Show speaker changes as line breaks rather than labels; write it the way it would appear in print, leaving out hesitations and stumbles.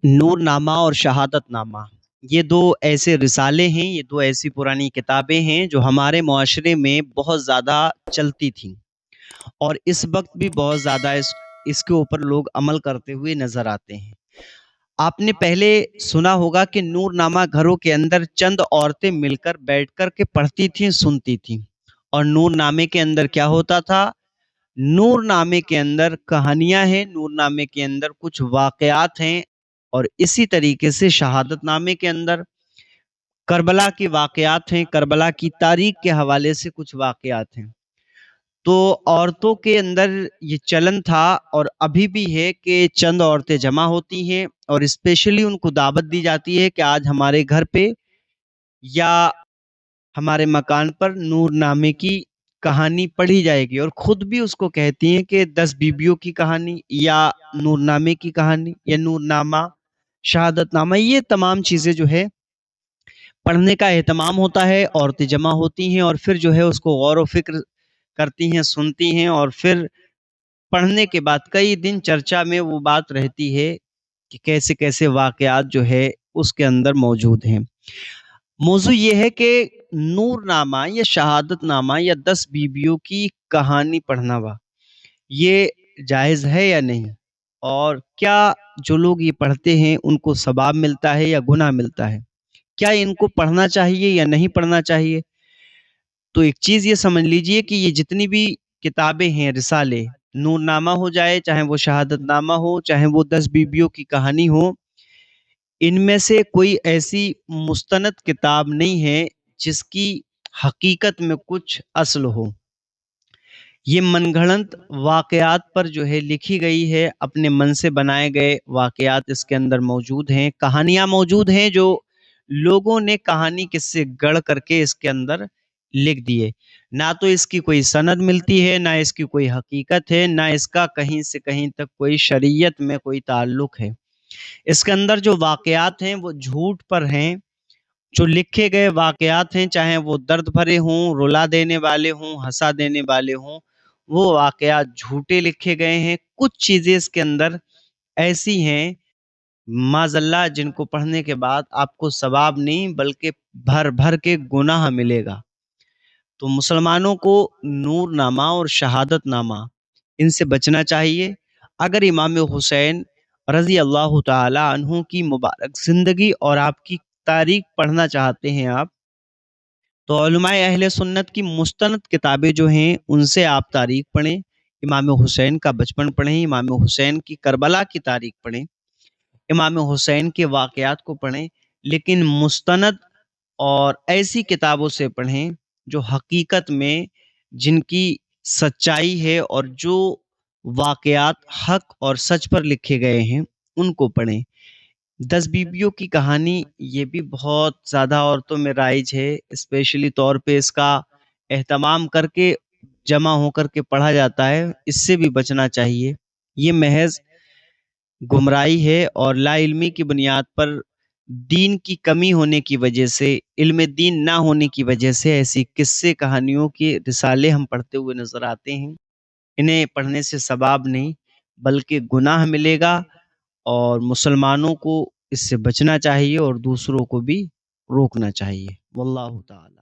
نور نامہ اور شہادت نامہ، یہ دو ایسے رسالے ہیں، یہ دو ایسی پرانی کتابیں ہیں جو ہمارے معاشرے میں بہت زیادہ چلتی تھیں، اور اس وقت بھی بہت زیادہ اس کے اوپر لوگ عمل کرتے ہوئے نظر آتے ہیں۔ آپ نے پہلے سنا ہوگا کہ نور نامہ گھروں کے اندر چند عورتیں مل کر بیٹھ کر کے پڑھتی تھیں، سنتی تھیں، اور نور نامے کے اندر کیا ہوتا تھا؟ نور نامے کے اندر کہانیاں ہیں، نور نامے کے اندر کچھ واقعات ہیں، اور اسی طریقے سے شہادت نامے کے اندر کربلا کے واقعات ہیں، کربلا کی تاریخ کے حوالے سے کچھ واقعات ہیں۔ تو عورتوں کے اندر یہ چلن تھا، اور ابھی بھی ہے، کہ چند عورتیں جمع ہوتی ہیں اور اسپیشلی ان کو دعوت دی جاتی ہے کہ آج ہمارے گھر پہ یا ہمارے مکان پر نور نامے کی کہانی پڑھی جائے گی، اور خود بھی اس کو کہتی ہیں کہ 10 بیبیوں کی کہانی یا نور نامے کی کہانی یا نور نامہ، شہادت نامہ، یہ تمام چیزیں جو ہے پڑھنے کا اہتمام ہوتا ہے، عورتیں جمع ہوتی ہیں اور پھر جو ہے اس کو غور و فکر کرتی ہیں، سنتی ہیں، اور پھر پڑھنے کے بعد کئی دن چرچا میں وہ بات رہتی ہے کہ کیسے کیسے واقعات جو ہے اس کے اندر موجود ہیں۔ موضوع یہ ہے کہ نور نامہ یا شہادت نامہ یا 10 بیبیوں کی کہانی پڑھنا یہ جائز ہے یا نہیں، اور کیا جو لوگ یہ پڑھتے ہیں ان کو ثواب ملتا ہے یا گناہ ملتا ہے، کیا ان کو پڑھنا چاہیے یا نہیں پڑھنا چاہیے؟ تو ایک چیز یہ سمجھ لیجئے کہ یہ جتنی بھی کتابیں ہیں، رسالے، نور نامہ ہو جائے، چاہے وہ شہادت نامہ ہو، چاہے وہ 10 بیبیوں کی کہانی ہو، ان میں سے کوئی ایسی مستند کتاب نہیں ہے جس کی حقیقت میں کچھ اصل ہو۔ یہ من گھڑنت واقعات پر جو ہے لکھی گئی ہے، اپنے من سے بنائے گئے واقعات اس کے اندر موجود ہیں، کہانیاں موجود ہیں جو لوگوں نے کہانی کس سے گڑھ کر کے اس کے اندر لکھ دیے۔ نہ تو اس کی کوئی سند ملتی ہے، نہ اس کی کوئی حقیقت ہے، نہ اس کا کہیں سے کہیں تک کوئی شریعت میں کوئی تعلق ہے۔ اس کے اندر جو واقعات ہیں وہ جھوٹ پر ہیں، جو لکھے گئے واقعات ہیں، چاہے وہ درد بھرے ہوں، رلا دینے والے ہوں، ہنسا دینے والے ہوں، وہ واقعات جھوٹے لکھے گئے ہیں۔ کچھ چیزیں اس کے اندر ایسی ہیں معاذ اللہ جن کو پڑھنے کے بعد آپ کو ثواب نہیں بلکہ بھر بھر کے گناہ ملے گا۔ تو مسلمانوں کو نور نامہ اور شہادت نامہ ان سے بچنا چاہیے۔ اگر امام حسین رضی اللہ تعالی عنہ کی مبارک زندگی اور آپ کی تاریخ پڑھنا چاہتے ہیں آپ، تو علماء اہل سنت کی مستند کتابیں جو ہیں ان سے آپ تاریخ پڑھیں، امام حسین کا بچپن پڑھیں، امام حسین کی کربلا کی تاریخ پڑھیں، امام حسین کے واقعات کو پڑھیں، لیکن مستند اور ایسی کتابوں سے پڑھیں جو حقیقت میں جن کی سچائی ہے اور جو واقعات حق اور سچ پر لکھے گئے ہیں ان کو پڑھیں۔ 10 بیبیوں کی کہانی یہ بھی بہت زیادہ عورتوں میں رائج ہے، اسپیشلی طور پہ اس کا اہتمام کر کے جمع ہو کر کے پڑھا جاتا ہے، اس سے بھی بچنا چاہیے۔ یہ محض گمراہی ہے، اور لا علمی کی بنیاد پر دین کی کمی ہونے کی وجہ سے، علم دین نہ ہونے کی وجہ سے ایسی قصے کہانیوں کے رسالے ہم پڑھتے ہوئے نظر آتے ہیں۔ انہیں پڑھنے سے ثواب نہیں بلکہ گناہ ملے گا، اور مسلمانوں کو اس سے بچنا چاہیے اور دوسروں کو بھی روکنا چاہیے۔ واللہ تعالی